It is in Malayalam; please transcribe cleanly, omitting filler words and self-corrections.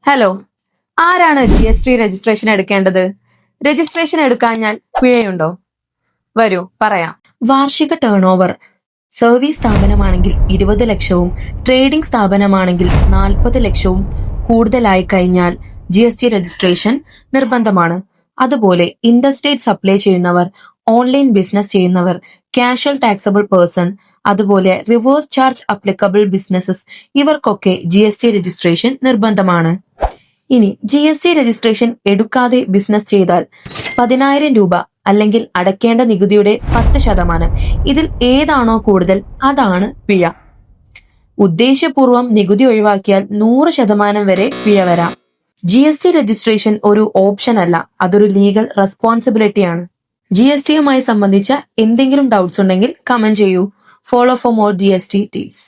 ഹലോ, ആരാണ് GST രജിസ്ട്രേഷൻ എടുക്കേണ്ടത്? രജിസ്ട്രേഷൻ എടുക്കാഞ്ഞാൽ പിഴയുണ്ടോ? വരൂ പറയാം. വാർഷിക ടേൺ ഓവർ സർവീസ് സ്ഥാപനമാണെങ്കിൽ 20 ലക്ഷവും ട്രേഡിംഗ് സ്ഥാപനമാണെങ്കിൽ 40 ലക്ഷവും കൂടുതലായി കഴിഞ്ഞാൽ GST രജിസ്ട്രേഷൻ നിർബന്ധമാണ്. അതുപോലെ ഇന്റർസ്റ്റേറ്റ് സപ്ലൈ ചെയ്യുന്നവർ, ഓൺലൈൻ ബിസിനസ് ചെയ്യുന്നവർ, കാഷ്വൽ ടാക്സബിൾ പേഴ്സൺ, അതുപോലെ റിവേഴ്സ് ചാർജ് അപ്ലിക്കബിൾ ബിസിനസ്സസ് ഇവർക്കൊക്കെ GST രജിസ്ട്രേഷൻ നിർബന്ധമാണ്. ഇനി GST രജിസ്ട്രേഷൻ എടുക്കാതെ ബിസിനസ് ചെയ്താൽ 10,000 രൂപ അല്ലെങ്കിൽ അടയ്ക്കേണ്ട നികുതിയുടെ 10%, ഇതിൽ ഏതാണോ കൂടുതൽ അതാണ് പിഴ. ഉദ്ദേശപൂർവം നികുതി ഒഴിവാക്കിയാൽ 100% വരെ പിഴ വരാം. GST രജിസ്ട്രേഷൻ ഒരു ഓപ്ഷൻ അല്ല, അതൊരു ലീഗൽ റെസ്പോൺസിബിലിറ്റിയാണ്. GSTയുമായി സംബന്ധിച്ച എന്തെങ്കിലും ഡൗട്ട്സ് ഉണ്ടെങ്കിൽ കമന്റ് ചെയ്യൂ. Follow for more GST tips.